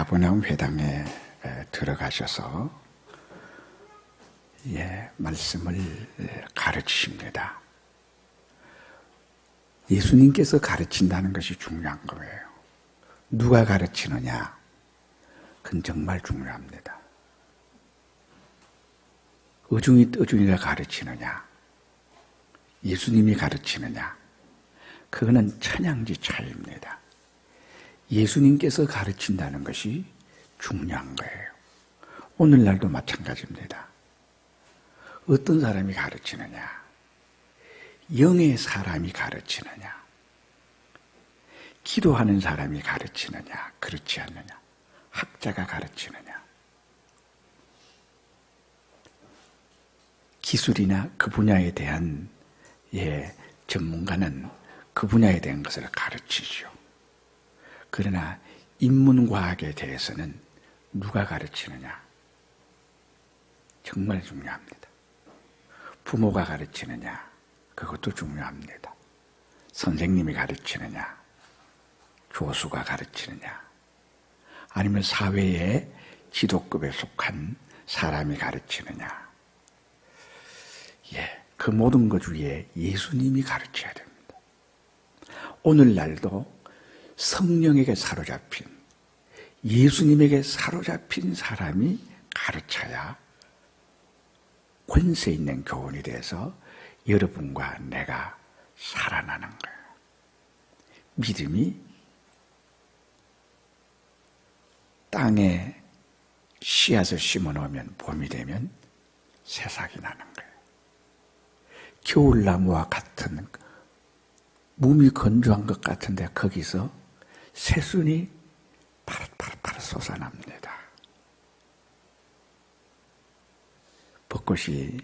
가버나움 회당에 들어가셔서 말씀을 가르치십니다. 예수님께서 가르친다는 것이 중요한 거예요. 누가 가르치느냐? 그건 정말 중요합니다. 어중이가 가르치느냐? 예수님이 가르치느냐? 그거는 천양지 차이입니다. 예수님께서 가르친다는 것이 중요한 거예요. 오늘날도 마찬가지입니다. 어떤 사람이 가르치느냐? 영의 사람이 가르치느냐? 기도하는 사람이 가르치느냐? 그렇지 않느냐? 학자가 가르치느냐? 기술이나 그 분야에 대한 전문가는 그 분야에 대한 것을 가르치죠. 그러나 인문과학에 대해서는 누가 가르치느냐? 정말 중요합니다. 부모가 가르치느냐? 그것도 중요합니다. 선생님이 가르치느냐? 교수가 가르치느냐? 아니면 사회의 지도급에 속한 사람이 가르치느냐? 그 모든 것 위에 예수님이 가르쳐야 됩니다. 오늘날도 성령에게 사로잡힌, 예수님에게 사로잡힌 사람이 가르쳐야 권세 있는 교훈이 돼서 여러분과 내가 살아나는 거예요. 믿음이 땅에 씨앗을 심어놓으면 봄이 되면 새싹이 나는 거예요. 겨울나무와 같은 몸이 건조한 것 같은데 거기서 새순이 파릇파릇 솟아납니다. 벚꽃이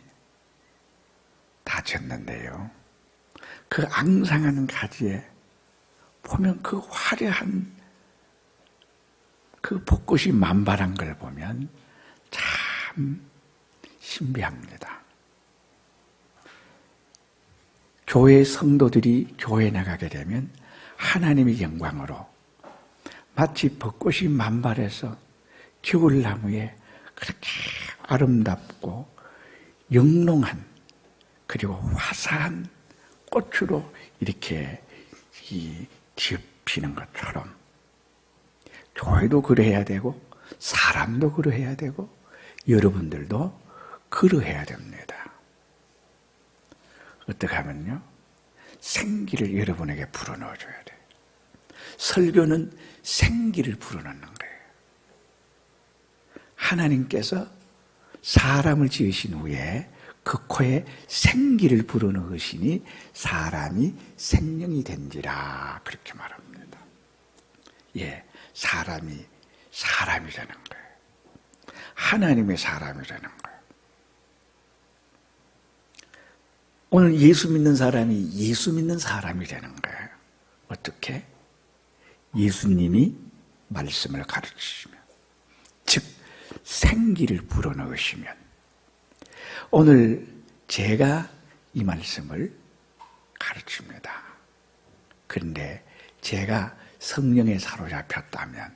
다 졌는데요. 그 앙상한 가지에 보면 그 화려한 그 벚꽃이 만발한 걸 보면 참 신비합니다. 교회 성도들이 교회에 나가게 되면 하나님의 영광으로 마치 벚꽃이 만발해서 겨울나무에 그렇게 아름답고 영롱한 그리고 화사한 꽃으로 이렇게 뒤엎이는 것처럼 교회도 그러해야 되고 사람도 그러해야 되고 여러분들도 그러해야 됩니다. 어떻게 하면요? 생기를 여러분에게 불어넣어줘야 돼요. 설교는 생기를 불어넣는 거예요. 하나님께서 사람을 지으신 후에 그 코에 생기를 불어넣으시니 사람이 생명이 된지라 그렇게 말합니다. 사람이 사람이라는 거예요. 하나님의 사람이라는 거예요. 오늘 예수 믿는 사람이 예수 믿는 사람이 되는 거예요. 어떻게? 예수님이 말씀을 가르치시면, 즉 생기를 불어넣으시면. 오늘 제가 이 말씀을 가르칩니다. 그런데 제가 성령에 사로잡혔다면,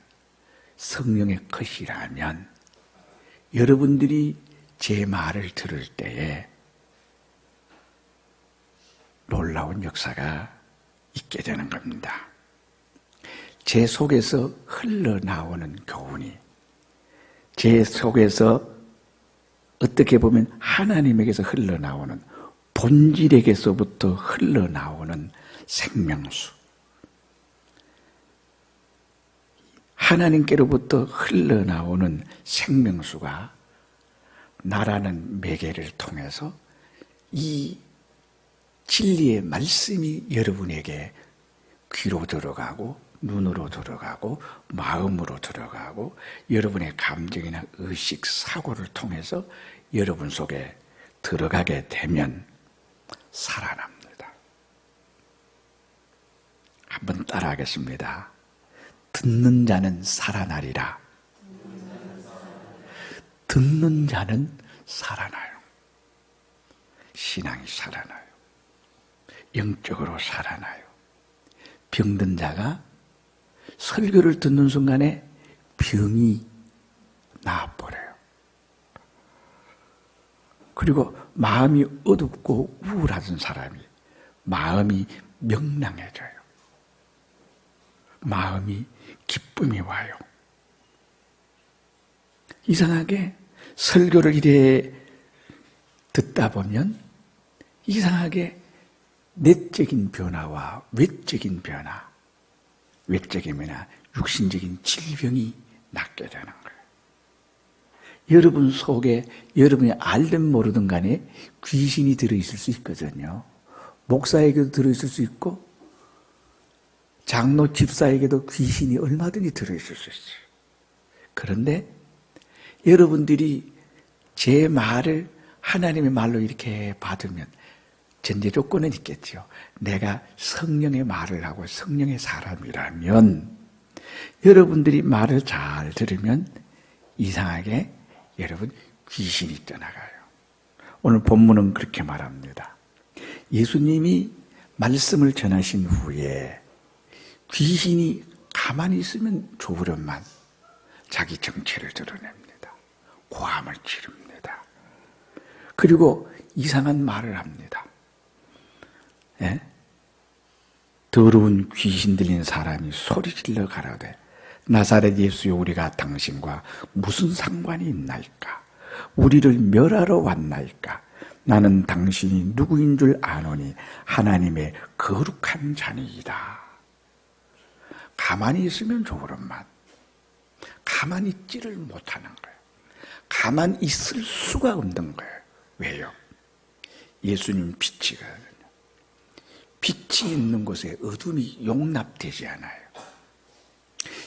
성령의 것이라면 여러분들이 제 말을 들을 때에 놀라운 역사가 있게 되는 겁니다. 제 속에서 흘러나오는 교훈이, 제 속에서 어떻게 보면 하나님에게서 흘러나오는, 본질에게서부터 흘러나오는 생명수, 하나님께로부터 흘러나오는 생명수가 나라는 매개를 통해서 이 진리의 말씀이 여러분에게 귀로 들어가고 눈으로 들어가고 마음으로 들어가고 여러분의 감정이나 의식, 사고를 통해서 여러분 속에 들어가게 되면 살아납니다. 한번 따라하겠습니다. 듣는 자는 살아나리라. 듣는 자는 살아나요. 신앙이 살아나요. 영적으로 살아나요. 병든 자가 설교를 듣는 순간에 병이 나아버려요. 그리고 마음이 어둡고 우울하던 사람이 마음이 명랑해져요. 마음이 기쁨이 와요. 이상하게 설교를 이래 듣다 보면 이상하게 내적인 변화와 외적인 변화, 외적인 변화, 육신적인 질병이 낫게 되는 거예요. 여러분 속에 여러분이 알든 모르든 간에 귀신이 들어있을 수 있거든요. 목사에게도 들어있을 수 있고 장로 집사에게도 귀신이 얼마든지 들어있을 수 있어요. 그런데 여러분들이 제 말을 하나님의 말로 이렇게 받으면 전제 조건은 있겠죠. 내가 성령의 말을 하고 성령의 사람이라면 여러분들이 말을 잘 들으면 이상하게 여러분 귀신이 떠나가요. 오늘 본문은 그렇게 말합니다. 예수님이 말씀을 전하신 후에 귀신이 가만히 있으면 조부련만 자기 정체를 드러냅니다. 고함을 지릅니다. 그리고 이상한 말을 합니다. 예? 더러운 귀신 들린 사람이 소리질러 가라되 나사렛 예수여 우리가 당신과 무슨 상관이 있나이까? 우리를 멸하러 왔나이까? 나는 당신이 누구인 줄 아노니 하나님의 거룩한 자니이다. 가만히 있으면 좋으련만 가만히 있지를 못하는 거예요. 가만히 있을 수가 없는 거예요. 왜요? 예수님 빛이거든요. 빛이 있는 곳에 어둠이 용납되지 않아요.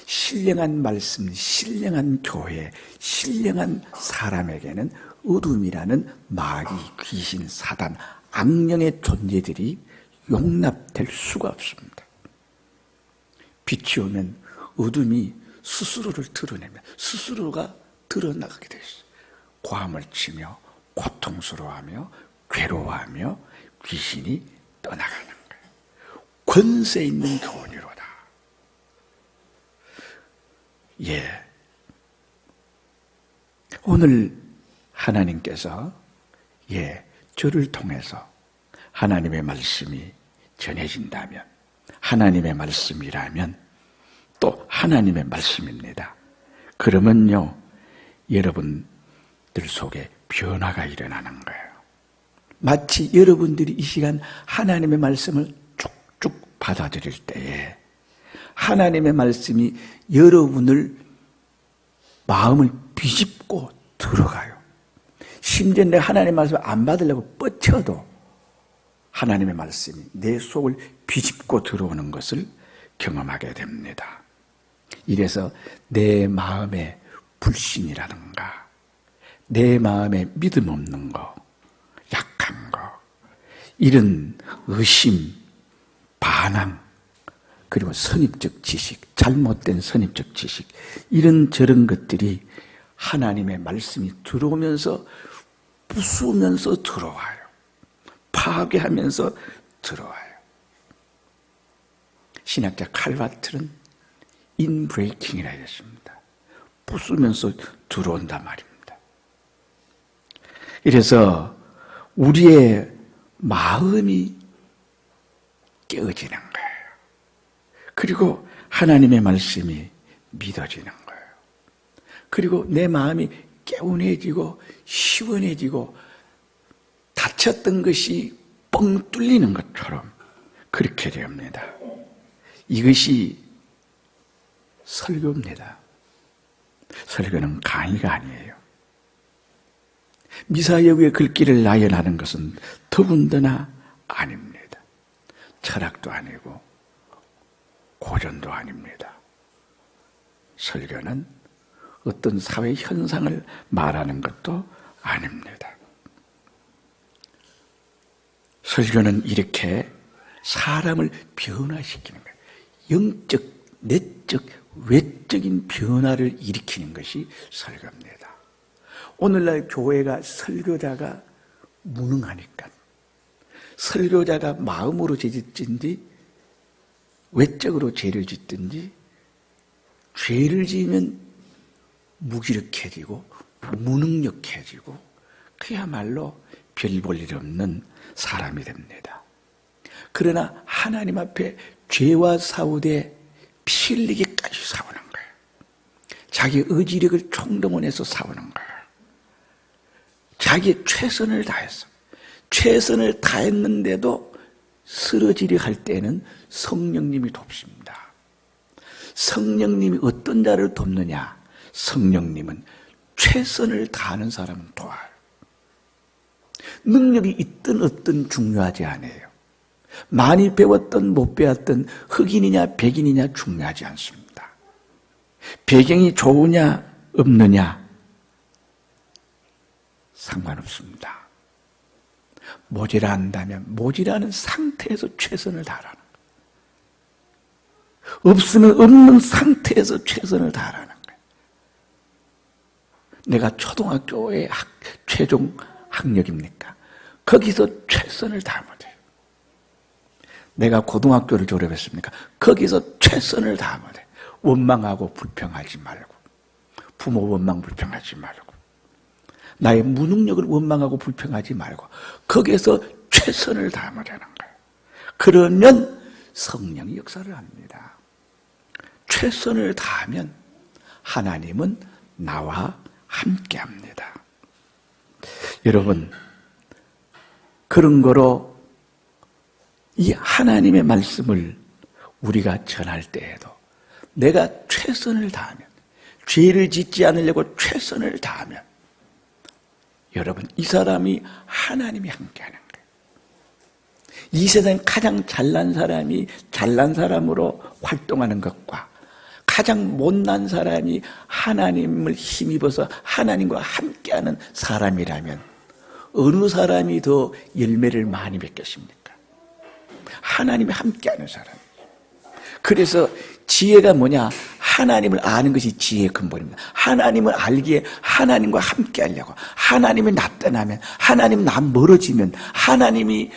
신령한 말씀, 신령한 교회, 신령한 사람에게는 어둠이라는 마귀, 귀신, 사단, 악령의 존재들이 용납될 수가 없습니다. 빛이 오면 어둠이 스스로를 드러내면 스스로가 드러나게 되어 있어요. 고함을 치며 고통스러워하며 괴로워하며 귀신이 떠나가는 거예요. 권세 있는 교훈이로다. 예. 오늘 하나님께서 저를 통해서 하나님의 말씀이 전해진다면 하나님의 말씀이라면 또 하나님의 말씀입니다. 그러면요 여러분들 속에 변화가 일어나는 거예요. 마치 여러분들이 이 시간 하나님의 말씀을 쭉쭉 받아들일 때에 하나님의 말씀이 여러분을 마음을 비집고 들어가요. 심지어 내가 하나님의 말씀을 안 받으려고 뻗쳐도 하나님의 말씀이 내 속을 비집고 들어오는 것을 경험하게 됩니다. 이래서 내 마음의 불신이라든가 내 마음에 믿음 없는 거, 약한 거, 이런 의심, 반항, 그리고 선입적 지식, 잘못된 선입적 지식, 이런 저런 것들이 하나님의 말씀이 들어오면서 부수면서 들어와요. 파괴하면서 들어와요. 신학자 칼바트는 인브레이킹이라 했습니다. 부수면서 들어온단 말입니다. 이래서 우리의 마음이 깨어지는 거예요. 그리고 하나님의 말씀이 믿어지는 거예요. 그리고 내 마음이 개운해지고 시원해지고 닫혔던 것이 뻥 뚫리는 것처럼 그렇게 됩니다. 이것이 설교입니다. 설교는 강의가 아니에요. 미사여구의 글귀를 나열하는 것은 더군다나 아닙니다. 철학도 아니고 고전도 아닙니다. 설교는 어떤 사회 현상을 말하는 것도 아닙니다. 설교는 이렇게 사람을 변화시키는 거예요. 영적, 내적, 외적인 변화를 일으키는 것이 설교입니다. 오늘날 교회가 설교자가 무능하니까 설교자가 마음으로 죄짓든지 외적으로 죄를 짓든지 죄를 지으면 무기력해지고 무능력해지고 그야말로 별 볼 일 없는 사람이 됩니다. 그러나 하나님 앞에 죄와 싸우되 피 흘리기까지 싸우는 거예요. 자기 의지력을 총동원해서 싸우는 거예요. 자기의 최선을 다했어. 최선을 다했는데도 쓰러지려 할 때는 성령님이 돕습니다. 성령님이 어떤 자를 돕느냐? 성령님은 최선을 다하는 사람은 도와요. 능력이 있든 없든 중요하지 않아요. 많이 배웠든 못 배웠든 흑인이냐 백인이냐 중요하지 않습니다. 배경이 좋으냐 없느냐 상관없습니다. 모자라 한다면 모자라는 상태에서 최선을 다하라는 거예요. 없으면 없는 상태에서 최선을 다하라는 거예요. 내가 초등학교의 최종 학력입니까? 거기서 최선을 다하면 돼요. 내가 고등학교를 졸업했습니까? 거기서 최선을 다하면 돼요. 원망하고 불평하지 말고, 부모 원망 불평하지 말고, 나의 무능력을 원망하고 불평하지 말고 거기에서 최선을 다하면 되는 거예요. 그러면 성령이 역사를 합니다. 최선을 다하면 하나님은 나와 함께합니다. 여러분, 그런 거로 이 하나님의 말씀을 우리가 전할 때에도 내가 최선을 다하면, 죄를 짓지 않으려고 최선을 다하면 여러분, 이 사람이 하나님이 함께하는 거예요. 이 세상에 가장 잘난 사람이 잘난 사람으로 활동하는 것과 가장 못난 사람이 하나님을 힘입어서 하나님과 함께하는 사람이라면 어느 사람이 더 열매를 많이 맺겠습니까? 하나님이 함께하는 사람. 그래서 지혜가 뭐냐? 하나님을 아는 것이 지혜의 근본입니다. 하나님을 알기에 하나님과 함께 하려고, 하나님이 나타나면, 하나님 나 멀어지면 하나님이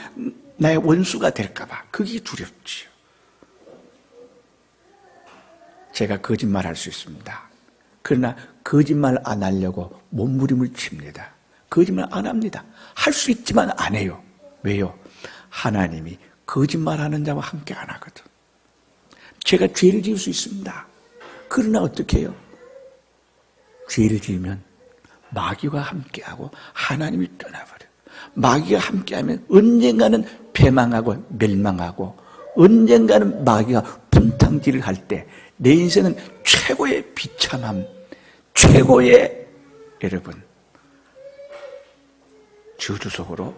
나의 원수가 될까 봐 그게 두렵지요. 제가 거짓말할 수 있습니다. 그러나 거짓말 안 하려고 몸부림을 칩니다. 거짓말 안 합니다. 할 수 있지만 안 해요. 왜요? 하나님이 거짓말하는 자와 함께 안 하거든. 제가 죄를 지을 수 있습니다. 그러나 어떻게 해요? 죄를 지으면 마귀와 함께하고 하나님이 떠나버려요. 마귀가 함께하면 언젠가는 패망하고 멸망하고 언젠가는 마귀가 분탕질을 할 때 내 인생은 최고의 비참함, 최고의 여러분 저주 속으로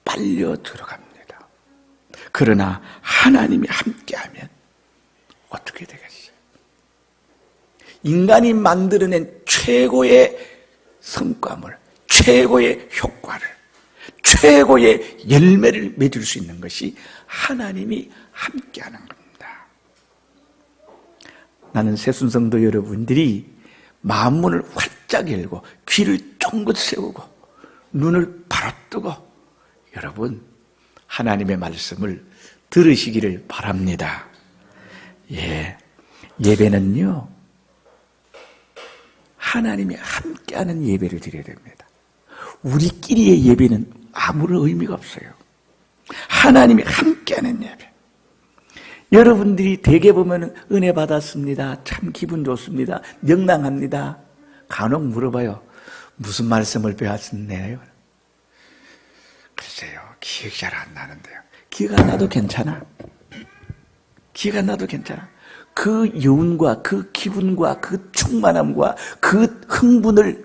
빨려 들어갑니다. 그러나 하나님이 함께하면 어떻게 되겠어요? 인간이 만들어낸 최고의 성과물, 최고의 효과를, 최고의 열매를 맺을 수 있는 것이 하나님이 함께하는 겁니다. 나는 새순성도 여러분들이 마음문을 활짝 열고 귀를 쫑긋 세우고 눈을 바로 뜨고 여러분 하나님의 말씀을 들으시기를 바랍니다. 예배는요 하나님이 함께하는 예배를 드려야 됩니다. 우리끼리의 예배는 아무런 의미가 없어요. 하나님이 함께하는 예배. 여러분들이 대개 보면 은혜 받았습니다. 참 기분 좋습니다. 명랑합니다. 간혹 물어봐요. 무슨 말씀을 배웠나요? 글쎄요. 기억이 잘 안 나는데요. 기억 안 나도 괜찮아. 기억 안 나도 괜찮아. 그 여운과 그 기분과 그 충만함과 그 흥분을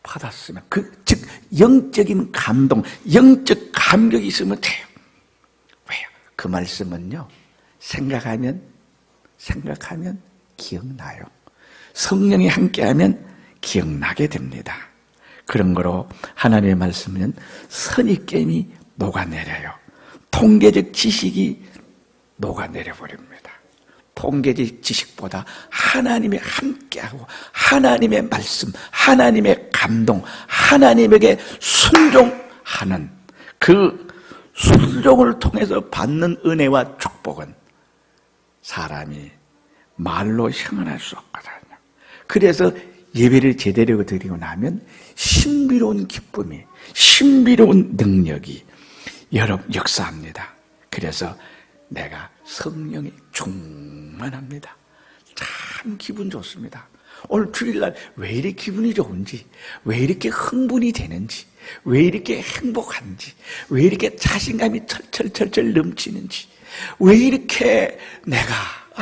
받았으면 즉 영적인 감동, 영적 감격이 있으면 돼요. 왜요? 그 말씀은요. 생각하면 기억나요. 성령이 함께하면 기억나게 됩니다. 그런 거로 하나님의 말씀은 선입견이 녹아내려요. 통계적 지식이 녹아내려버립니다. 통계적 지식보다 하나님이 함께하고 하나님의 말씀, 하나님의 감동, 하나님에게 순종하는 그 순종을 통해서 받는 은혜와 축복은 사람이 말로 형언할 수 없거든요. 그래서 예배를 제대로 드리고 나면 신비로운 기쁨이, 신비로운 능력이 여러분 역사합니다. 그래서 내가 성령이 충만합니다. 참 기분 좋습니다. 오늘 주일날 왜 이렇게 기분이 좋은지, 왜 이렇게 흥분이 되는지, 왜 이렇게 행복한지, 왜 이렇게 자신감이 철철철철 넘치는지, 왜 이렇게 내가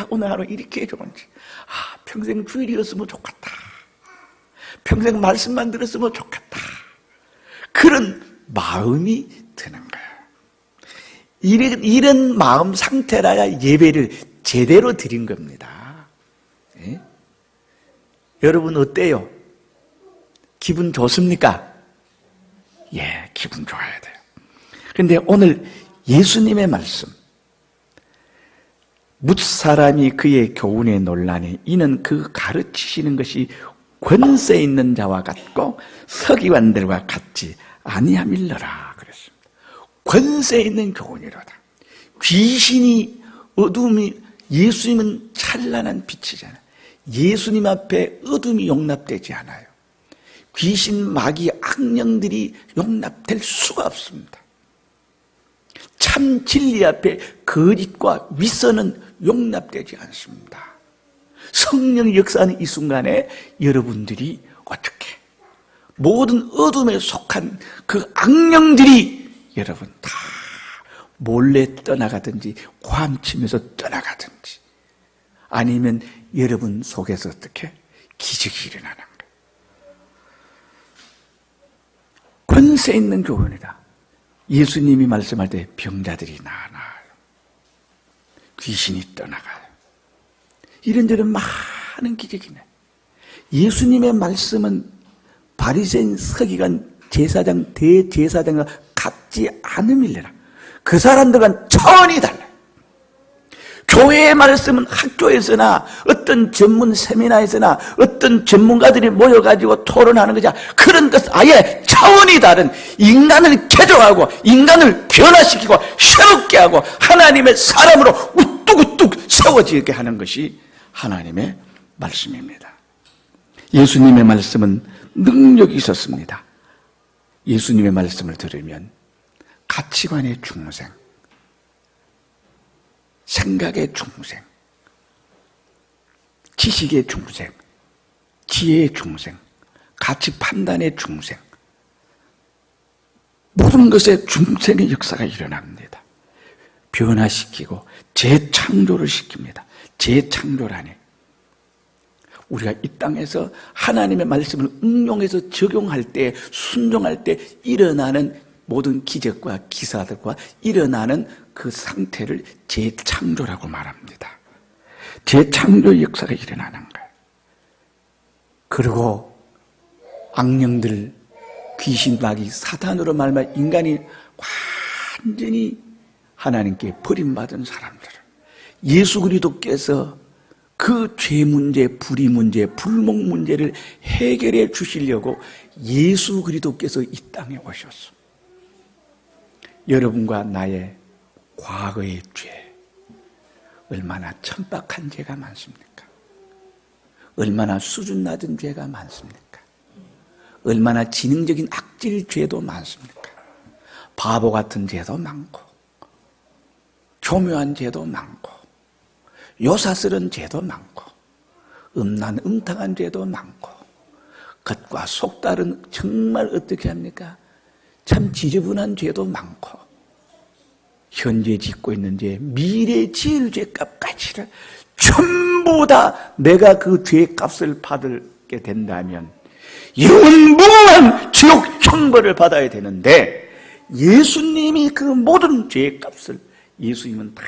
오늘 하루 이렇게 좋은지, 평생 주일이었으면 좋겠다, 평생 말씀만 들었으면 좋겠다, 그런 마음이 드는 거예요. 이런 마음 상태라야 예배를 제대로 드린 겁니다. 예? 여러분 어때요? 기분 좋습니까? 예, 기분 좋아야 돼요. 그런데 오늘 예수님의 말씀, 뭇사람이 그의 교훈에 논란해 이는 그 가르치시는 것이 권세 있는 자와 같고 서기관들과 같지 아니함일러라 그랬습니다. 권세 있는 교훈이로다. 귀신이 어둠이, 예수님은 찬란한 빛이잖아요. 예수님 앞에 어둠이 용납되지 않아요. 귀신, 마귀, 악령들이 용납될 수가 없습니다. 참 진리 앞에 거짓과 윗선은 용납되지 않습니다. 성령의 역사하는 이 순간에 여러분들이 어떻게 모든 어둠에 속한 그 악령들이 여러분 다 몰래 떠나가든지 고함치면서 떠나가든지 아니면 여러분 속에서 어떻게 기적이 일어나는 거예요. 권세 있는 교훈이다. 예수님이 말씀할 때 병자들이 나아나요. 귀신이 떠나가요. 이런저런 많은 기적이네. 예수님의 말씀은 바리새인, 서기관, 제사장, 대제사장과 같지 않음이래라. 그 사람들과는 차원이 달라요. 교회의 말씀은 학교에서나 어떤 전문 세미나에서나 어떤 전문가들이 모여가지고 토론하는 거죠. 그런 것은 아예 차원이 다른 인간을 개종하고 인간을 변화시키고 새롭게 하고 하나님의 사람으로 우뚝우뚝 세워지게 하는 것이 하나님의 말씀입니다. 예수님의 말씀은 능력이 있었습니다. 예수님의 말씀을 들으면 가치관의 중생, 생각의 중생, 지식의 중생, 지혜의 중생, 가치 판단의 중생, 모든 것에 중생의 역사가 일어납니다. 변화시키고 재창조를 시킵니다. 재창조라니 우리가 이 땅에서 하나님의 말씀을 응용해서 적용할 때, 순종할 때 일어나는 모든 기적과 기사들과 일어나는 그 상태를 재창조라고 말합니다. 재창조의 역사가 일어나는 거예요. 그리고 악령들, 귀신, 마귀, 사탄으로 말미암아 인간이 완전히 하나님께 버림받은 사람들, 예수 그리스도께서 그 죄 문제, 불의 문제, 불목 문제를 해결해 주시려고 예수 그리스도께서 이 땅에 오셨어. 여러분과 나의 과거의 죄, 얼마나 천박한 죄가 많습니까? 얼마나 수준 낮은 죄가 많습니까? 얼마나 지능적인 악질 죄도 많습니까? 바보 같은 죄도 많고 교묘한 죄도 많고 요사스런 죄도 많고 음란음탕한 죄도 많고 겉과 속 다른 정말 어떻게 합니까? 참 지저분한 죄도 많고 현재 짓고 있는 죄, 미래 지을 죄값까지를 전부 다 내가 그 죄값을 받게 된다면 영원무한 지옥 형벌을 받아야 되는데 예수님이 그 모든 죄값을 예수님은 다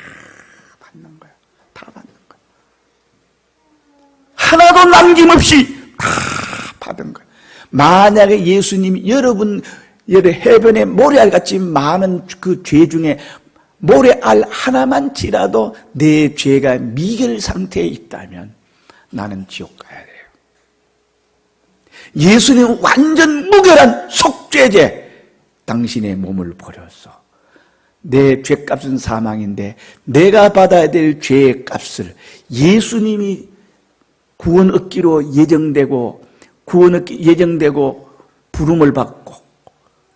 받는 거야. 다 받는 거야. 하나도 남김없이 다 받은 거야. 만약에 예수님이 여러분 해변에 모래알같이 많은 그 죄 중에 모래알 하나만치라도 내 죄가 미결 상태에 있다면 나는 지옥 가야 돼요. 예수님은 완전 무결한 속죄제, 당신의 몸을 버렸어. 내 죄값은 사망인데 내가 받아야 될 죄의 값을 예수님이 구원 얻기로 예정되고 구원은 예정되고 부름을 받고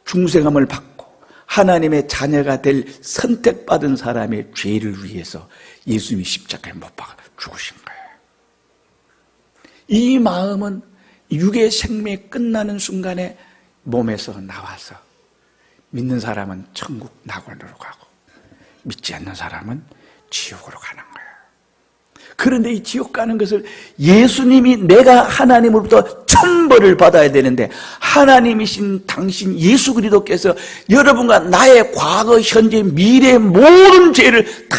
중생함을 받고 하나님의 자녀가 될 선택받은 사람의 죄를 위해서 예수님이 십자가에 못 박아 죽으신 거예요. 이 마음은 육의 생명이 끝나는 순간에 몸에서 나와서 믿는 사람은 천국 낙원으로 가고 믿지 않는 사람은 지옥으로 가는 거예요. 그런데 이 지옥 가는 것을 예수님이 내가 하나님으로부터 천벌을 받아야 되는데 하나님이신 당신 예수 그리스도께서 여러분과 나의 과거, 현재, 미래의 모든 죄를 다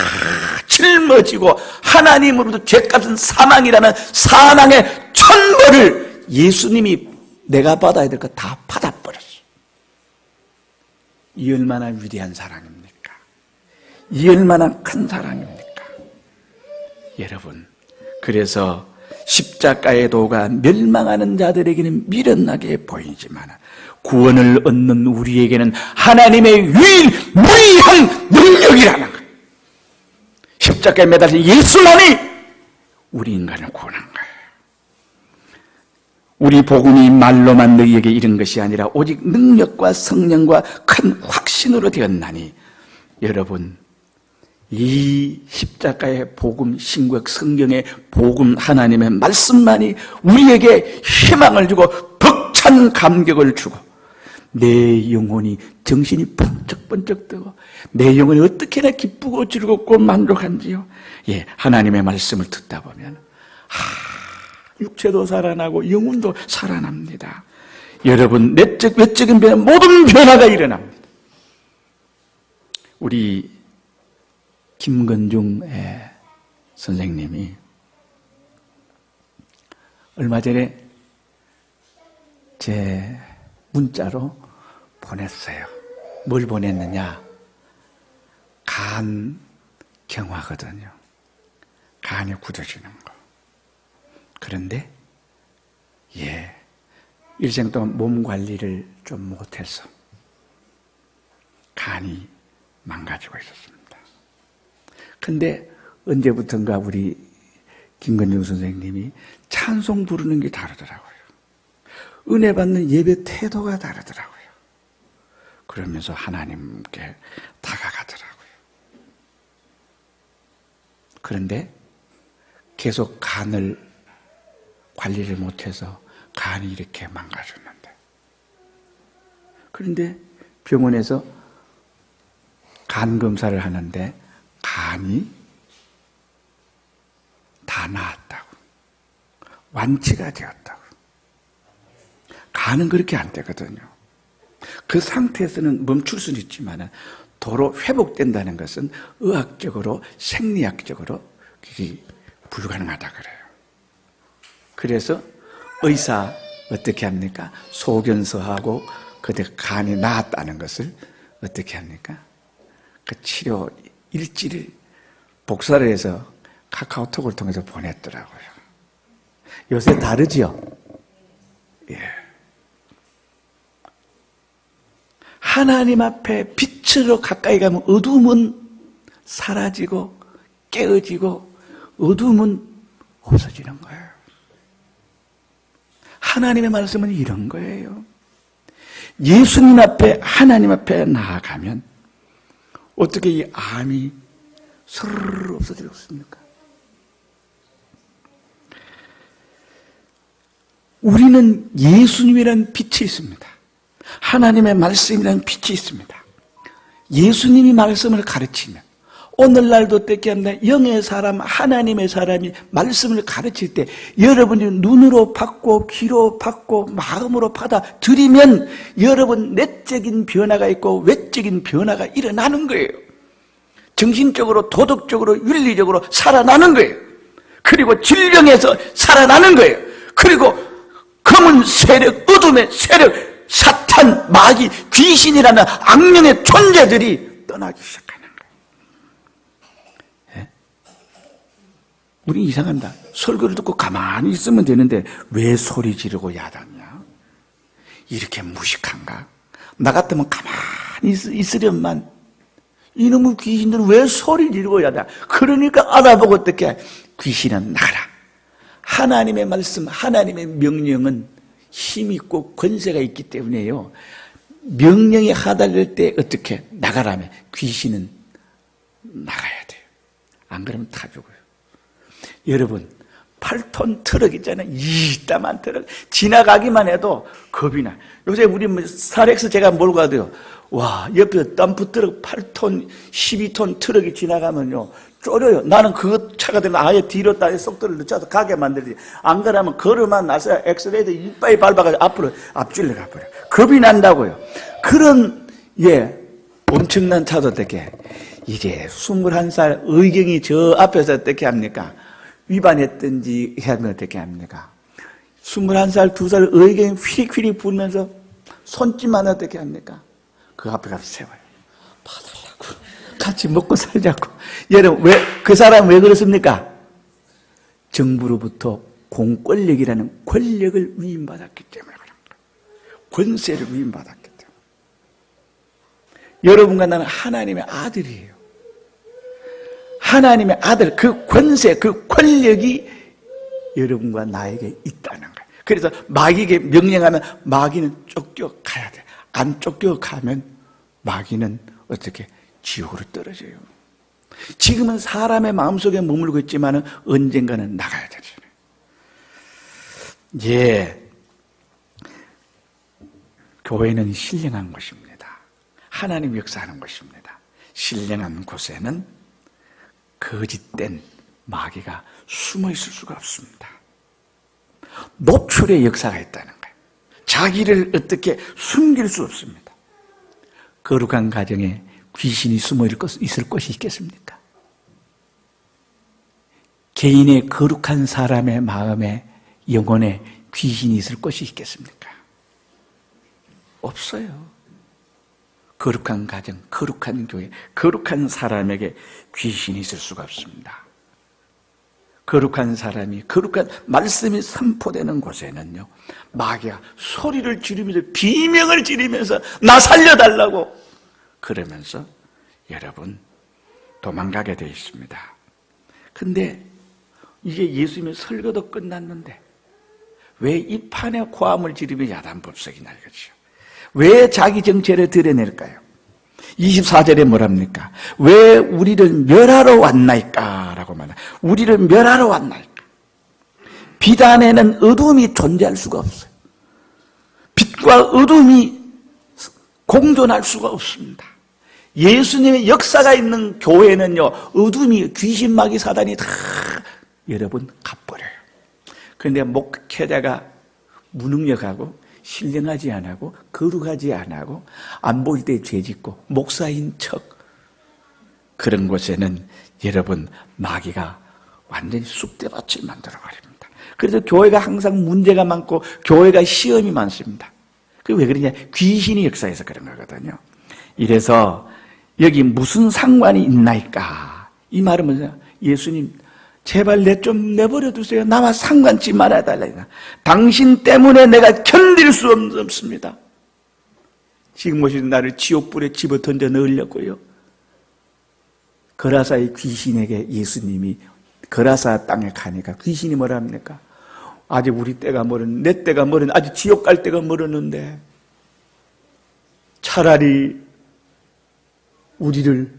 짊어지고 하나님으로부터 죄값은 사망이라는 사망의 천벌을 예수님이 내가 받아야 될 거 다 받아버렸어. 이 얼마나 위대한 사랑입니까? 이 얼마나 큰 사랑입니까? 여러분, 그래서 십자가의 도가 멸망하는 자들에게는 미련하게 보이지만 구원을 얻는 우리에게는 하나님의 유일무이한 능력이라는 거예요. 십자가에 매달린 예수만이 우리 인간을 구원한 거예요. 우리 복음이 말로만 너희에게 이른 것이 아니라 오직 능력과 성령과 큰 확신으로 되었나니 여러분, 이 십자가의 복음, 신구약 성경의 복음, 하나님의 말씀만이 우리에게 희망을 주고 벅찬 감격을 주고 내 영혼이 정신이 번쩍번쩍 뜨고 내 영혼이 어떻게나 기쁘고 즐겁고 만족한지요. 예, 하나님의 말씀을 듣다 보면 육체도 살아나고 영혼도 살아납니다. 여러분, 내적 외적인 변화, 모든 변화가 일어납니다. 우리 김건중 선생님이 얼마 전에 제 문자로 보냈어요. 뭘 보냈느냐? 간 경화거든요. 간이 굳어지는 거. 그런데 일생 동안 몸 관리를 좀 못해서 간이 망가지고 있었습니다. 근데 언제부턴가 우리 김건중 선생님이 찬송 부르는 게 다르더라고요. 은혜 받는 예배 태도가 다르더라고요. 그러면서 하나님께 다가가더라고요. 그런데 계속 간을 관리를 못해서 간이 이렇게 망가졌는데, 그런데 병원에서 간 검사를 하는데 간이 다 나았다고, 완치가 되었다고. 간은 그렇게 안 되거든요. 그 상태에서는 멈출 수는 있지만 도로 회복된다는 것은 의학적으로, 생리학적으로 그게 불가능하다 그래요. 그래서 의사 어떻게 합니까? 소견서하고 그때 간이 나았다는 것을 어떻게 합니까? 그 치료 일지를 복사를 해서 카카오톡을 통해서 보냈더라고요. 요새 다르죠? 예. 하나님 앞에 빛으로 가까이 가면 어둠은 사라지고 깨어지고 어둠은 없어지는 거예요. 하나님의 말씀은 이런 거예요. 예수님 앞에, 하나님 앞에 나아가면 어떻게 이 암이 스르르 없어지겠습니까? 우리는 예수님이라는 빛이 있습니다. 하나님의 말씀이라는 빛이 있습니다. 예수님이 말씀을 가르치면, 오늘날도 어떻게 합니다. 영의 사람, 하나님의 사람이 말씀을 가르칠 때 여러분이 눈으로 받고 귀로 받고 마음으로 받아들이면 여러분 내적인 변화가 있고 외적인 변화가 일어나는 거예요. 정신적으로, 도덕적으로, 윤리적으로 살아나는 거예요. 그리고 질병에서 살아나는 거예요. 그리고 검은 세력, 어둠의 세력, 사탄, 마귀, 귀신이라는 악령의 존재들이 떠나기 시작하는 거예요. 예? 우리 이상합니다. 설교를 듣고 가만히 있으면 되는데 왜 소리 지르고 야단이야? 이렇게 무식한가? 나 같으면 가만히 있으련만, 이놈의 귀신들은 왜 소리 지르고 야단? 그러니까 알아보고 어떻게 귀신은 나가라. 하나님의 말씀, 하나님의 명령은 힘이 있고 권세가 있기 때문에요. 명령이 하달될 때 어떻게 나가라면 귀신은 나가야 돼요. 안 그러면 다 죽어요. 여러분 8톤 트럭 있잖아요. 이따만 트럭 지나가기만 해도 겁이 나. 요새 우리 스타렉스 제가 몰고 가도요. 와, 옆에 덤프 트럭 8톤 12톤 트럭이 지나가면요 쫄려요. 나는 그 차가 되면 아예 뒤로 따위 속도를 늦춰서 가게 만들지. 안 그러면 걸음만 나서야 엑셀레이터 이빨이 밟아가지고 앞으로 앞질러 가버려. 겁이 난다고요. 그런 엄청난 차도 어떻게 이제 21살 의경이 저 앞에서 어떻게 합니까? 위반했든지 하면 어떻게 합니까? 21살, 2살 의경이 휘릭휘릭 불면서 손짓만 어떻게 합니까? 그 앞에 가서 세워요. 봐달라고. 같이 먹고 살자고. 여러분, 그 사람 왜 그렇습니까? 정부로부터 공권력이라는 권력을 위임받았기 때문에 그런 거예요. 권세를 위임받았기 때문에. 여러분과 나는 하나님의 아들이에요. 하나님의 아들, 그 권세, 그 권력이 여러분과 나에게 있다는 거예요. 그래서 마귀에게 명령하면 마귀는 쫓겨가야 돼. 안 쫓겨가면 마귀는 어떻게 지옥으로 떨어져요. 지금은 사람의 마음속에 머물고 있지만 언젠가는 나가야 되잖아요. 교회는 신령한 곳입니다. 하나님 역사하는 곳입니다. 신령한 곳에는 거짓된 마귀가 숨어 있을 수가 없습니다. 노출의 역사가 있다는 거예요. 자기를 어떻게 숨길 수 없습니다. 거룩한 가정에 귀신이 숨어 있을 곳이 있겠습니까? 개인의 거룩한 사람의 마음에 영혼에 귀신이 있을 곳이 있겠습니까? 없어요. 거룩한 가정, 거룩한 교회, 거룩한 사람에게 귀신이 있을 수가 없습니다. 거룩한 사람이, 거룩한 말씀이 선포되는 곳에는요, 마귀가 소리를 지르면서, 비명을 지르면서, 나 살려달라고! 그러면서, 여러분, 도망가게 되어 있습니다. 근데, 이제 예수님의 설교도 끝났는데, 왜 이 판에 고함을 지르며 야단법석이 날겠죠? 왜 자기 정체를 드러낼까요? 24절에 뭐랍니까? 왜 우리를 멸하러 왔나이까? 라고 말합니다. 우리를 멸하러 왔나이까? 빛 안에는 어둠이 존재할 수가 없어요. 빛과 어둠이 공존할 수가 없습니다. 예수님의 역사가 있는 교회는요, 어둠이 귀신 마귀 사단이 다 여러분 갚버려요. 그런데 목회자가 무능력하고 신령하지 않고 거룩하지 않고 안 보일 때 죄짓고 목사인 척 그런 곳에는 여러분 마귀가 완전히 쑥대밭을 만들어버립니다. 그래서 교회가 항상 문제가 많고 교회가 시험이 많습니다. 그게 왜 그러냐? 귀신이 역사해서 그런 거거든요. 이래서 여기 무슨 상관이 있나이까? 이 말은 뭐냐? 예수님 제발 좀 내버려 두세요. 나와 상관치 말아달라. 당신 때문에 내가 견딜 수 없습니다. 지금 오신 나를 지옥불에 집어 던져 넣으려고요. 거라사의 귀신에게 예수님이 거라사 땅에 가니까 귀신이 뭐라 합니까? 아직 우리 때가 내 때가 아직 지옥 갈 때가 멀었는데 차라리 우리를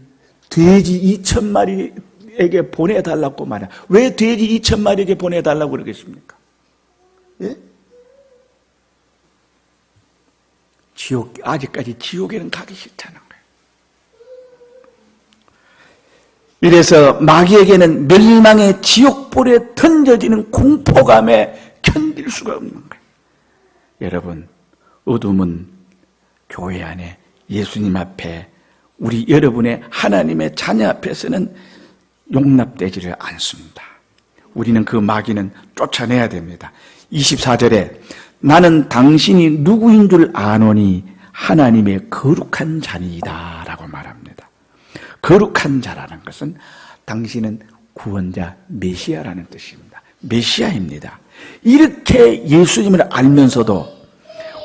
돼지 2,000마리에게 보내달라고 말이야. 왜 돼지 2,000마리에게 보내달라고 그러겠습니까? 예? 아직까지 지옥에는 가기 싫다는 거예요. 이래서 마귀에게는 멸망의 지옥불에 던져지는 공포감에 견딜 수가 없는 거예요. 여러분, 어둠은 교회 안에 예수님 앞에 우리 여러분의 하나님의 자녀 앞에서는 용납되지를 않습니다. 우리는 그 마귀는 쫓아내야 됩니다. 24절에 나는 당신이 누구인 줄 아노니 하나님의 거룩한 자니이다 라고 말합니다. 거룩한 자라는 것은 당신은 구원자 메시아라는 뜻입니다. 메시아입니다. 이렇게 예수님을 알면서도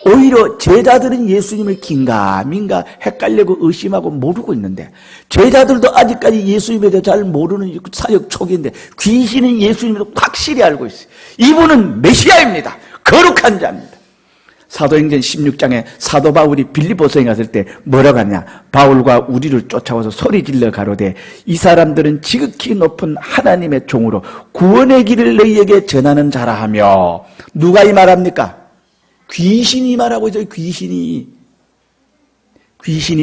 오히려 제자들은 예수님을 긴가민가 헷갈리고 의심하고 모르고 있는데 제자들도 아직까지 예수님에 대해 잘 모르는 사역 초기인데 귀신은 예수님을 확실히 알고 있어요. 이분은 메시아입니다. 거룩한 자입니다. 사도행전 16장에 사도 바울이 빌립보서에 갔을 때 뭐라고 하냐? 바울과 우리를 쫓아와서 소리질러 가로되 이 사람들은 지극히 높은 하나님의 종으로 구원의 길을 너희에게 전하는 자라 하며, 누가 이 말합니까? 귀신이 말하고 있어요. 귀신이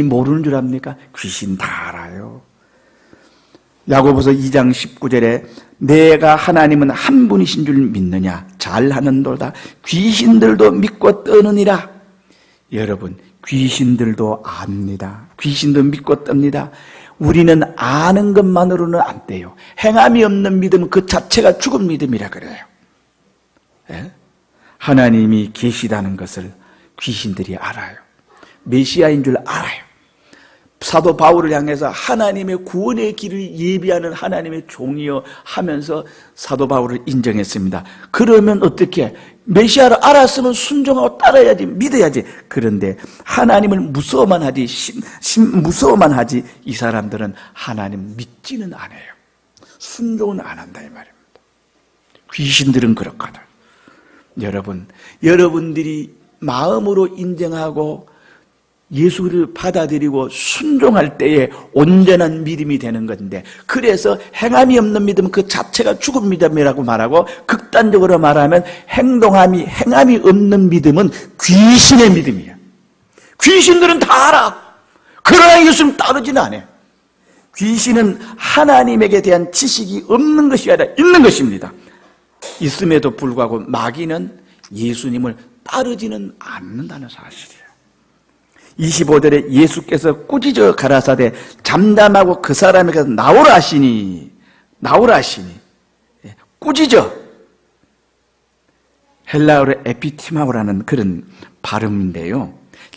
모르는 줄 압니까? 귀신 다 알아요. 야고보서 2장 19절에 내가 하나님은 한 분이신 줄 믿느냐? 잘하는도다. 귀신들도 믿고 떠느니라. 여러분, 귀신들도 압니다. 귀신도 믿고 떱니다. 우리는 아는 것만으로는 안 돼요. 행함이 없는 믿음은 그 자체가 죽은 믿음이라 그래요. 예? 하나님이 계시다는 것을 귀신들이 알아요. 메시아인 줄 알아요. 사도 바울을 향해서 하나님의 구원의 길을 예비하는 하나님의 종이여 하면서 사도 바울을 인정했습니다. 그러면 어떻게? 메시아를 알았으면 순종하고 따라야지, 믿어야지. 그런데 하나님을 무서워만 하지, 무서워만 하지, 이 사람들은 하나님 믿지는 않아요. 순종은 안 한다 이 말입니다. 귀신들은 그렇거든. 여러분, 여러분들이 마음으로 인정하고 예수를 받아들이고 순종할 때에 온전한 믿음이 되는 건데, 그래서 행함이 없는 믿음은 그 자체가 죽은 믿음이라고 말하고, 극단적으로 말하면 행함이 없는 믿음은 귀신의 믿음이에요. 귀신들은 다 알아. 그러나 예수는 따르지는 않아요. 귀신은 하나님에게 대한 지식이 없는 것이 아니라 있는 것입니다. 있음에도 불구하고 마귀는 예수님을 따르지는 않는다는 사실이에요. 25절에 예수께서 꾸짖어 가라사대 잠잠하고 그 사람에게서 나오라 하시니, 꾸짖어, 헬라어로 에피티마오라는 그런 발음인데요,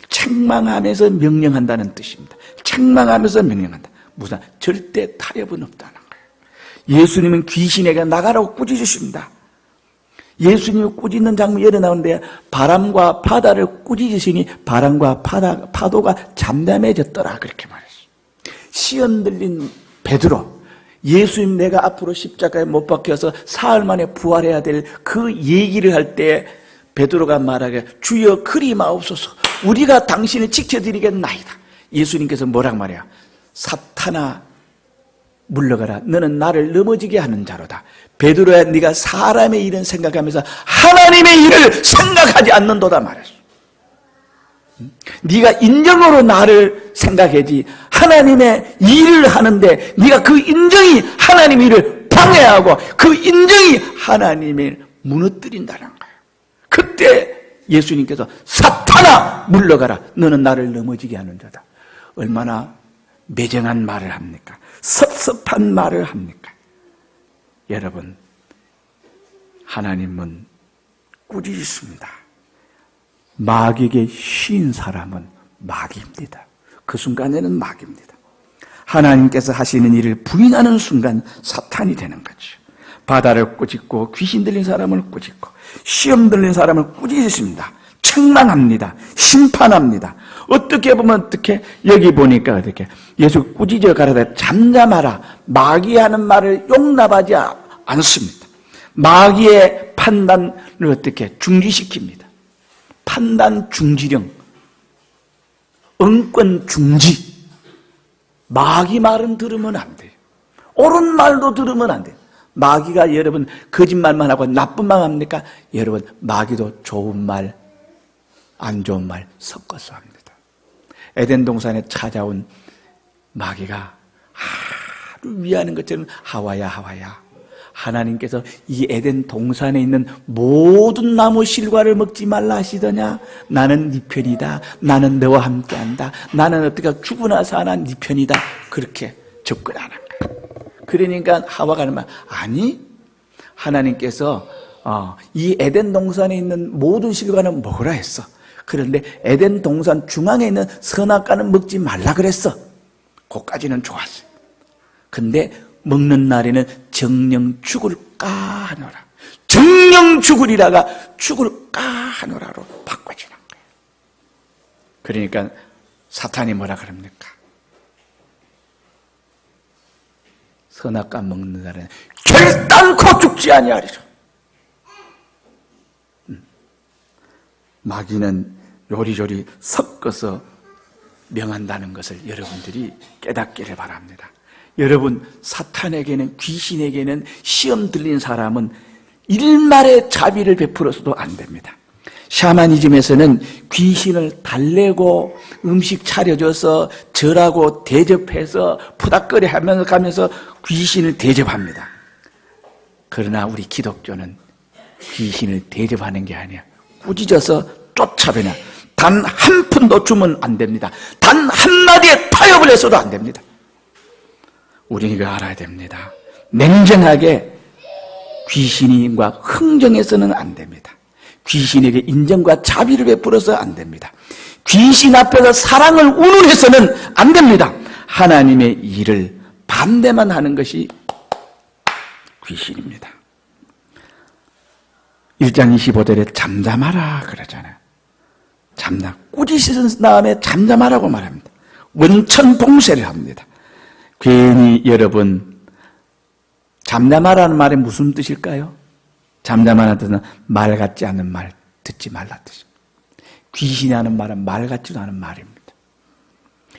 책망하면서 명령한다는 뜻입니다. 책망하면서 명령한다. 무슨 절대 타협은 없다는 거예요. 예수님은 귀신에게 나가라고 꾸짖으십니다. 예수님이 꾸짖는 장면이 여러 나오는데, 바람과 바다를 꾸짖으시니 바람과 파도가 잠잠해졌더라, 그렇게 말했어요. 시험 들린 베드로, 예수님 내가 앞으로 십자가에 못 박혀서 사흘 만에 부활해야 될 그 얘기를 할 때 베드로가 말하게, 주여 그리 마옵소서, 우리가 당신을 지켜드리겠나이다. 예수님께서 뭐라고 말해요? 사탄아 물러가라, 너는 나를 넘어지게 하는 자로다. 베드로야, 네가 사람의 일은 생각하면서 하나님의 일을 생각하지 않는도다 말했어. 네가 인정으로 나를 생각하지 하나님의 일을 하는데, 네가 그 인정이 하나님의 일을 방해하고 그 인정이 하나님을 무너뜨린다는 거예요. 그때 예수님께서 사탄아 물러가라, 너는 나를 넘어지게 하는 자다. 얼마나 매정한 말을 합니까? 섭섭한 말을 합니까? 여러분, 하나님은 꾸짖습니다. 마귀에게 쉬인 사람은 마귀입니다. 그 순간에는 마귀입니다. 하나님께서 하시는 일을 부인하는 순간 사탄이 되는 거죠. 바다를 꾸짖고 귀신 들린 사람을 꾸짖고 시험 들린 사람을 꾸짖습니다. 책망합니다. 심판합니다. 어떻게 보면 어떻게, 여기 보니까 어떻게, 예수 꾸짖어 가라되 잠잠하라, 마귀하는 말을 용납하지 않습니다. 마귀의 판단을 어떻게 중지시킵니다. 판단 중지령, 응권 중지. 마귀 말은 들으면 안 돼요. 옳은 말도 들으면 안 돼요. 마귀가 여러분 거짓말만 하고 나쁜 말 합니까? 여러분, 마귀도 좋은 말, 안 좋은 말 섞어서 합니다. 에덴 동산에 찾아온 마귀가 아주 위하는 것처럼, 하와야 하와야, 하나님께서 이 에덴 동산에 있는 모든 나무 실과를 먹지 말라 하시더냐? 나는 네 편이다. 나는 너와 함께한다. 나는 어떻게 죽으나 사나 네 편이다. 그렇게 접근하는 거야. 그러니까 하와가 하는 말, 아니, 하나님께서 이 에덴 동산에 있는 모든 실과는 먹으라 했어. 그런데 에덴 동산 중앙에 있는 선악과는 먹지 말라 그랬어. 그까지는 좋았어요. 근데 먹는 날에는 정령 죽을까 하노라. 정령 죽으리라가 죽을까 하노라로 바꿔지는 거예요. 그러니까 사탄이 뭐라 그럽니까? 선악과 먹는 날에는 결단코 죽지 아니하리라. 마귀는 요리조리 섞어서 명한다는 것을 여러분들이 깨닫기를 바랍니다. 여러분, 사탄에게는, 귀신에게는 시험 들린 사람은 일말의 자비를 베풀어서도 안 됩니다. 샤머니즘에서는 귀신을 달래고 음식 차려줘서 절하고 대접해서 푸닥거리 하면서 가면서 귀신을 대접합니다. 그러나 우리 기독교는 귀신을 대접하는 게 아니야. 꾸짖어서 쫓아내냐. 단 한 푼도 주면 안 됩니다. 단 한마디의 타협을 해서도 안 됩니다. 우리는 이거 알아야 됩니다. 냉정하게 귀신과 흥정해서는 안 됩니다. 귀신에게 인정과 자비를 베풀어서 안 됩니다. 귀신 앞에서 사랑을 운운해서는 안 됩니다. 하나님의 일을 반대만 하는 것이 귀신입니다. 1장 25절에 잠잠하라 그러잖아요. 꾸짖은 다음에 잠잠하라고 말합니다. 원천봉쇄를 합니다. 괜히 여러분, 잠잠하라는 말이 무슨 뜻일까요? 잠잠하는 뜻은 말 같지 않은 말 듣지 말라 뜻입니다. 귀신이 하는 말은 말 같지도 않은 말입니다.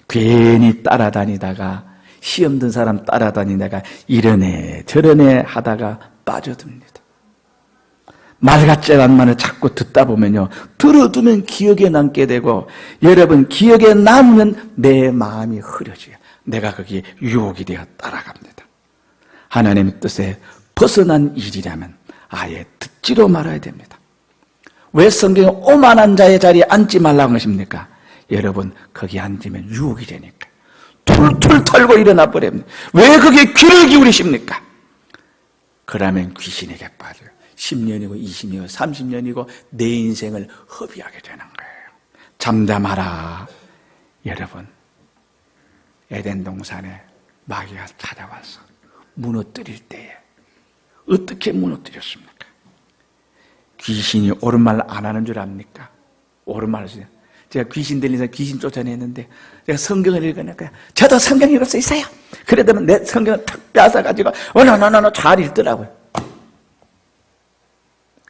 괜히 따라다니다가, 시험 든 사람 따라다니다가 이러네 저러네 하다가 빠져듭니다. 말 같지 않은 말을 자꾸 듣다 보면요, 들어두면 기억에 남게 되고, 여러분, 기억에 남으면 내 마음이 흐려져요. 내가 거기에 유혹이 되어 따라갑니다. 하나님의 뜻에 벗어난 일이라면 아예 듣지도 말아야 됩니다. 왜 성경에 오만한 자의 자리에 앉지 말라고 하십니까? 여러분, 거기 앉으면 유혹이 되니까 툴툴 털고 일어나 버립니다. 왜 거기에 귀를 기울이십니까? 그러면 귀신에게 빠져요. 10년이고 20년이고 30년이고 내 인생을 허비하게 되는 거예요. 잠잠하라. 여러분, 에덴 동산에 마귀가 찾아와서 무너뜨릴 때에 어떻게 무너뜨렸습니까? 귀신이 옳은 말 안 하는 줄 압니까? 옳은 말을 쓰요. 제가 귀신 들린 사람 귀신 쫓아냈는데 제가 성경을 읽으니까 저도 성경 읽을 수 있어요. 그러더니 내 성경을 탁 빼앗아가지고 잘 읽더라고요.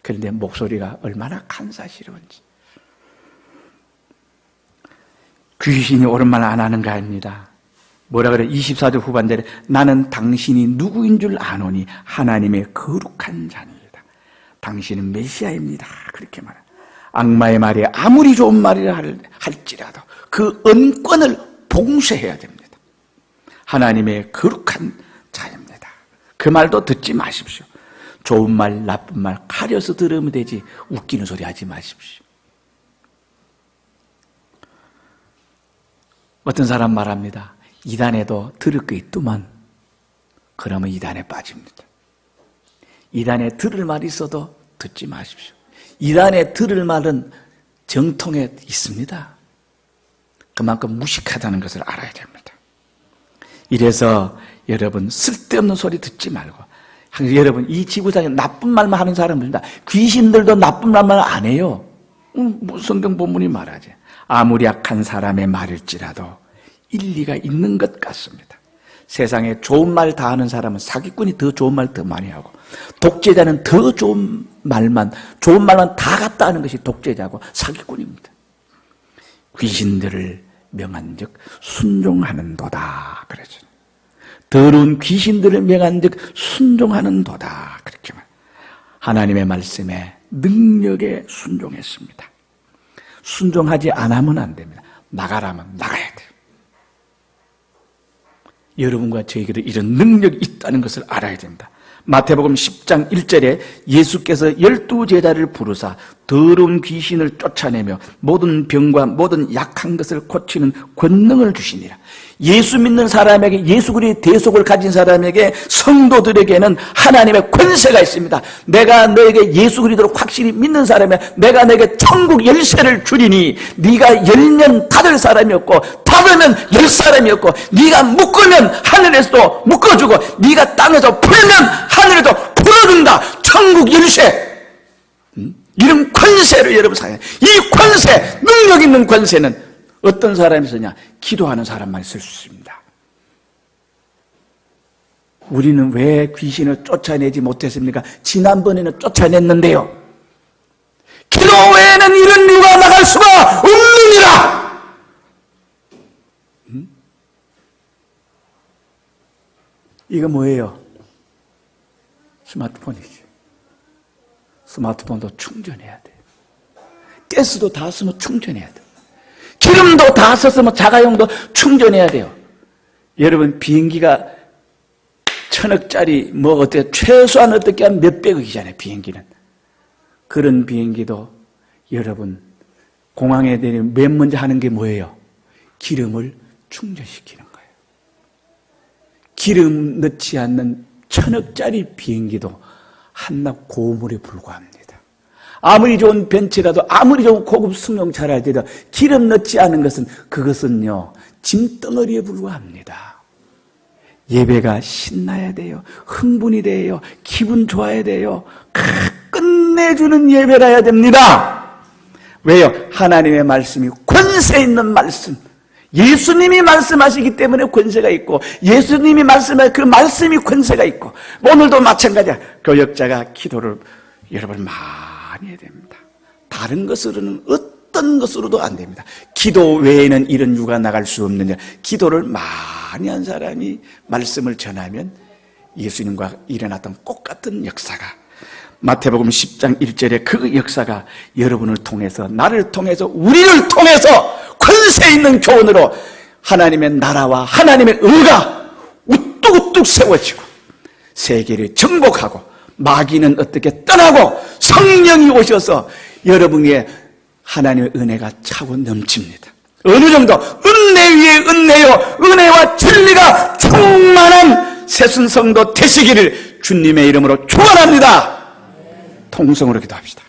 그런데 목소리가 얼마나 간사스러운지. 귀신이 옳은 말 안 하는 거 아닙니다. 뭐라 그래? 24절 후반절에 나는 당신이 누구인 줄 아노니 하나님의 거룩한 자니이다. 당신은 메시아입니다. 그렇게 말해요. 악마의 말이 아무리 좋은 말이라 할지라도 그 언권을 봉쇄해야 됩니다. 하나님의 거룩한 자입니다. 그 말도 듣지 마십시오. 좋은 말, 나쁜 말 가려서 들으면 되지 웃기는 소리 하지 마십시오. 어떤 사람 말합니다. 이단에도 들을 거 있더만 그러면 이단에 빠집니다. 이단에 들을 말이 있어도 듣지 마십시오. 이단에 들을 말은 정통에 있습니다. 그만큼 무식하다는 것을 알아야 됩니다. 이래서 여러분 쓸데없는 소리 듣지 말고, 여러분 이 지구상에 나쁜 말만 하는 사람은 있습니다. 귀신들도 나쁜 말만 안 해요. 성경 본문이 말하지. 아무리 악한 사람의 말일지라도 일리가 있는 것 같습니다. 세상에 좋은 말 다 하는 사람은 사기꾼이 더 좋은 말 더 많이 하고, 독재자는 더 좋은 말만 다 갖다 하는 것이 독재자고 사기꾼입니다. 귀신들을 명한즉 순종하는도다 그러죠. 더러운 귀신들을 명한즉 순종하는도다 그렇게 말. 하나님의 말씀에 능력에 순종했습니다. 순종하지 않으면 안 됩니다. 나가라면 나가야 돼요. 여러분과 저에게도 이런 능력이 있다는 것을 알아야 됩니다. 마태복음 10장 1절에 예수께서 12제자를 부르사 더러운 귀신을 쫓아내며 모든 병과 모든 약한 것을 고치는 권능을 주시니라. 예수 믿는 사람에게, 예수 그리스도의 대속을 가진 사람에게, 성도들에게는 하나님의 권세가 있습니다. 내가 너에게 예수 그리스도를 확실히 믿는 사람에 내가 너에게 천국 열쇠를 주리니 네가 열면 닫을 사람이 없고 닫으면 열 사람이 없고, 네가 묶으면 하늘에서도 묶어주고 네가 땅에서 풀면 하늘에도 풀어준다. 천국 열쇠. 이런 권세를 여러분 사용해요. 이 권세, 능력 있는 권세는 어떤 사람이 쓰냐? 기도하는 사람만 쓸 수 있습니다. 우리는 왜 귀신을 쫓아내지 못했습니까? 지난번에는 쫓아냈는데요. 기도 외에는 이런 이유가 이거 뭐예요? 스마트폰이지. 스마트폰도 충전해야 돼. 가스도 다 쓰면 충전해야 돼. 기름도 다 썼으면 자가용도 충전해야 돼요. 여러분, 비행기가 1,000억짜리 뭐 어때 최소한 어떻게 하면 몇백억이잖아요. 비행기는. 그런 비행기도 여러분 공항에 내리면 맨 먼저 하는 게 뭐예요? 기름을 충전시키는 거예요. 기름 넣지 않는 1,000억짜리 비행기도 한낱 고물에 불과합니다. 아무리 좋은 벤츠라도 아무리 좋은 고급 승용차라 할지라도 기름 넣지 않은 것은 그것은요 짐덩어리에 불과합니다. 예배가 신나야 돼요. 흥분이 돼요. 기분 좋아야 돼요. 끝내주는 예배라 해야 됩니다. 왜요? 하나님의 말씀이 권세 있는 말씀. 예수님이 말씀하시기 때문에 권세가 있고 예수님이 말씀하신 그 말씀이 권세가 있고 오늘도 마찬가지야. 교역자가 기도를 여러분 많이 해야 됩니다. 다른 것으로는 어떤 것으로도 안 됩니다. 기도 외에는 이런 유가 나갈 수 없느냐. 기도를 많이 한 사람이 말씀을 전하면 예수님과 일어났던 똑같은 역사가 마태복음 10장 1절에 그 역사가 여러분을 통해서 나를 통해서 우리를 통해서 권세 있는 교훈으로 하나님의 나라와 하나님의 의가 우뚝우뚝 세워지고 세계를 정복하고 마귀는 어떻게 떠나고 성령이 오셔서 여러분의 하나님의 은혜가 차고 넘칩니다. 어느 정도 은혜 위에 은혜요 은혜와 진리가 충만한 새순성도 되시기를 주님의 이름으로 축원합니다. 통성으로 기도합시다.